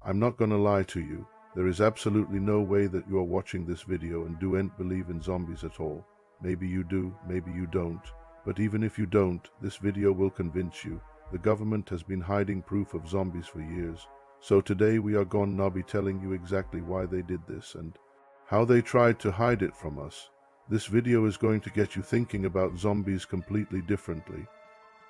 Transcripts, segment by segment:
I'm not gonna lie to you. There is absolutely no way that you are watching this video and don't believe in zombies at all. Maybe you do, maybe you don't. But even if you don't, this video will convince you. The government has been hiding proof of zombies for years. So today we are gonna be telling you exactly why they did this and how they tried to hide it from us. This video is going to get you thinking about zombies completely differently.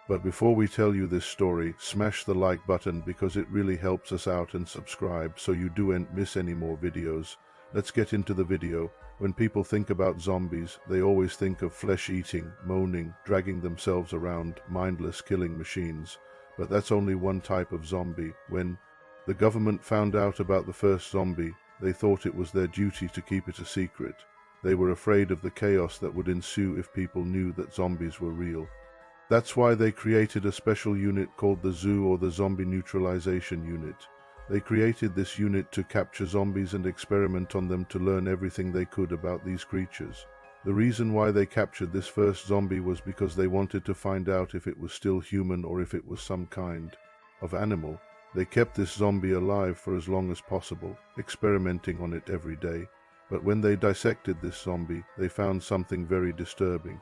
But before we tell you this story, smash the like button because it really helps us out, and subscribe so you don't miss any more videos. Let's get into the video. When people think about zombies, they always think of flesh-eating, moaning, dragging themselves around, mindless killing machines. But that's only one type of zombie. When the government found out about the first zombie, they thought it was their duty to keep it a secret. They were afraid of the chaos that would ensue if people knew that zombies were real. That's why they created a special unit called the ZOO, or the Zombie Neutralization Unit. They created this unit to capture zombies and experiment on them to learn everything they could about these creatures. The reason why they captured this first zombie was because they wanted to find out if it was still human or if it was some kind of animal. They kept this zombie alive for as long as possible, experimenting on it every day. But when they dissected this zombie, they found something very disturbing.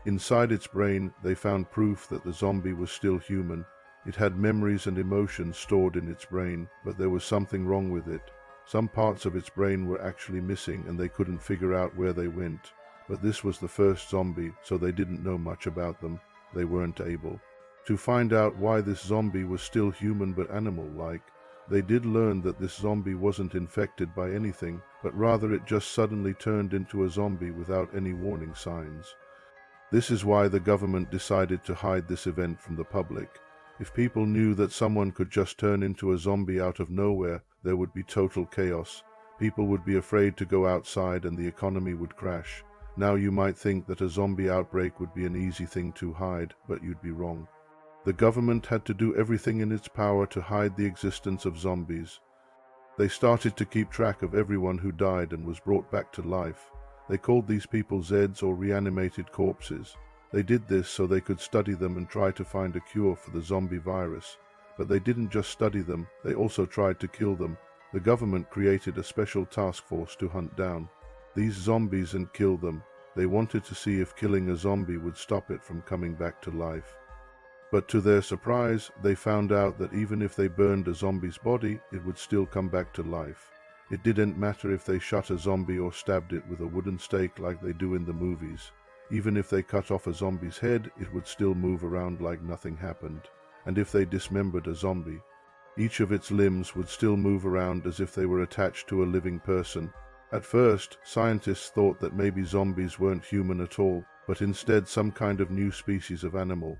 Inside its brain, they found proof that the zombie was still human. It had memories and emotions stored in its brain, but there was something wrong with it. Some parts of its brain were actually missing and they couldn't figure out where they went. But this was the first zombie, so they didn't know much about them. They weren't able to find out why this zombie was still human but animal-like. They did learn that this zombie wasn't infected by anything, but rather it just suddenly turned into a zombie without any warning signs. This is why the government decided to hide this event from the public. If people knew that someone could just turn into a zombie out of nowhere, there would be total chaos. People would be afraid to go outside and the economy would crash. Now you might think that a zombie outbreak would be an easy thing to hide, but you'd be wrong. The government had to do everything in its power to hide the existence of zombies. They started to keep track of everyone who died and was brought back to life. They called these people Zeds, or reanimated corpses. They did this so they could study them and try to find a cure for the zombie virus. But they didn't just study them, they also tried to kill them. The government created a special task force to hunt down these zombies and kill them. They wanted to see if killing a zombie would stop it from coming back to life. But to their surprise, they found out that even if they burned a zombie's body, it would still come back to life. It didn't matter if they shot a zombie or stabbed it with a wooden stake like they do in the movies. Even if they cut off a zombie's head, it would still move around like nothing happened. And if they dismembered a zombie, each of its limbs would still move around as if they were attached to a living person. At first, scientists thought that maybe zombies weren't human at all, but instead some kind of new species of animal.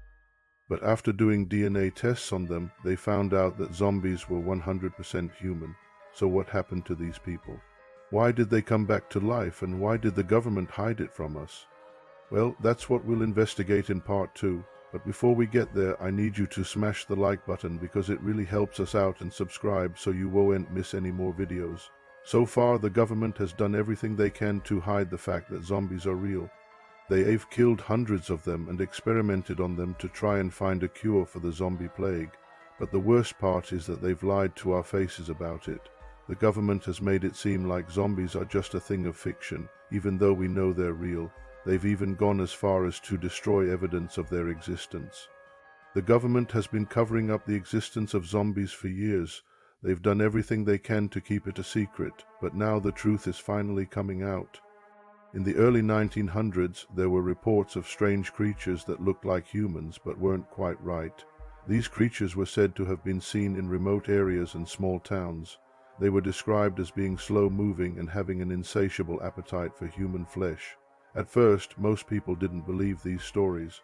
But after doing DNA tests on them, they found out that zombies were 100% human. So what happened to these people? Why did they come back to life, and why did the government hide it from us? Well, that's what we'll investigate in part 2. But before we get there, I need you to smash the like button because it really helps us out, and subscribe so you won't miss any more videos. So far, the government has done everything they can to hide the fact that zombies are real. They've killed hundreds of them and experimented on them to try and find a cure for the zombie plague. But the worst part is that they've lied to our faces about it. The government has made it seem like zombies are just a thing of fiction, even though we know they're real. They've even gone as far as to destroy evidence of their existence. The government has been covering up the existence of zombies for years. They've done everything they can to keep it a secret, but now the truth is finally coming out. In the early 1900s, there were reports of strange creatures that looked like humans but weren't quite right. These creatures were said to have been seen in remote areas and small towns. They were described as being slow-moving and having an insatiable appetite for human flesh. At first, most people didn't believe these stories.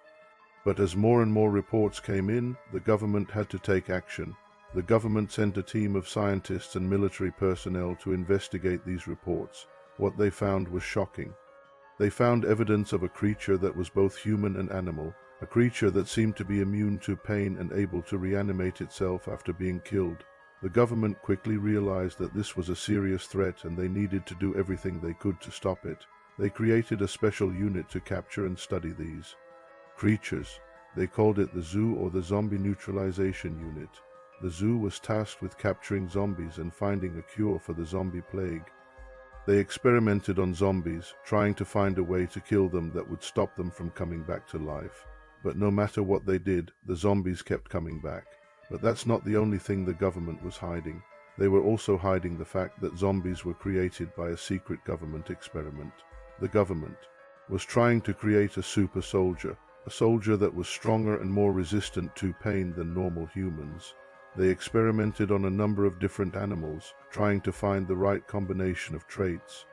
But as more and more reports came in, the government had to take action. The government sent a team of scientists and military personnel to investigate these reports. What they found was shocking. They found evidence of a creature that was both human and animal, a creature that seemed to be immune to pain and able to reanimate itself after being killed. The government quickly realized that this was a serious threat and they needed to do everything they could to stop it. They created a special unit to capture and study these creatures. They called it the ZOO, or the Zombie Neutralization Unit. The zoo was tasked with capturing zombies and finding a cure for the zombie plague. They experimented on zombies, trying to find a way to kill them that would stop them from coming back to life. But no matter what they did, the zombies kept coming back. But that's not the only thing the government was hiding. They were also hiding the fact that zombies were created by a secret government experiment. The government was trying to create a super soldier, a soldier that was stronger and more resistant to pain than normal humans. They experimented on a number of different animals, trying to find the right combination of traits.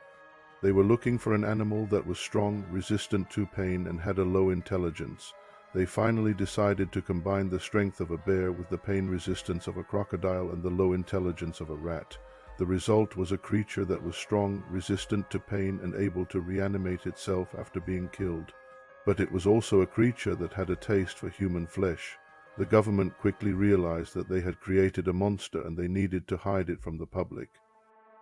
They were looking for an animal that was strong, resistant to pain, and had a low intelligence. They finally decided to combine the strength of a bear with the pain resistance of a crocodile and the low intelligence of a rat. The result was a creature that was strong, resistant to pain, and able to reanimate itself after being killed. But it was also a creature that had a taste for human flesh. The government quickly realized that they had created a monster and they needed to hide it from the public.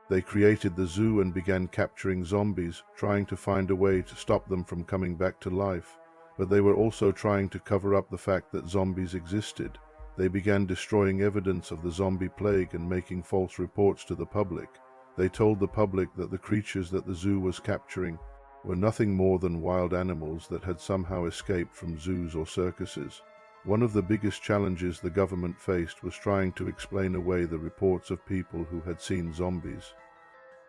They created the zoo and began capturing zombies, trying to find a way to stop them from coming back to life. But they were also trying to cover up the fact that zombies existed. They began destroying evidence of the zombie plague and making false reports to the public. They told the public that the creatures that the zoo was capturing were nothing more than wild animals that had somehow escaped from zoos or circuses. One of the biggest challenges the government faced was trying to explain away the reports of people who had seen zombies.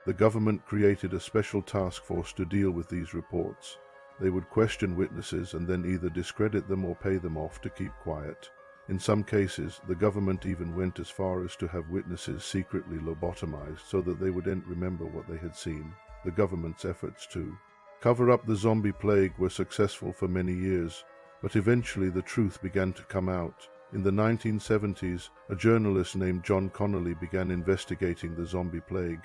The government created a special task force to deal with these reports. They would question witnesses and then either discredit them or pay them off to keep quiet. In some cases, the government even went as far as to have witnesses secretly lobotomized so that they wouldn't remember what they had seen. The government's efforts to cover up the zombie plague were successful for many years. But eventually the truth began to come out. In the 1970s, a journalist named John Connolly began investigating the zombie plague.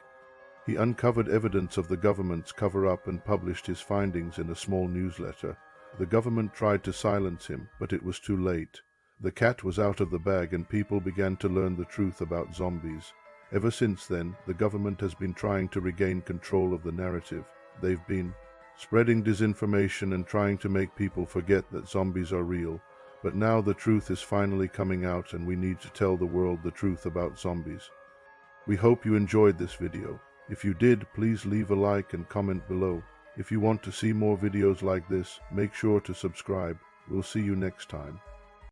He uncovered evidence of the government's cover-up and published his findings in a small newsletter. The government tried to silence him, but it was too late. The cat was out of the bag and people began to learn the truth about zombies. Ever since then, the government has been trying to regain control of the narrative. They've been spreading disinformation and trying to make people forget that zombies are real. But now the truth is finally coming out and we need to tell the world the truth about zombies. We hope you enjoyed this video. If you did, please leave a like and comment below. If you want to see more videos like this, make sure to subscribe. We'll see you next time.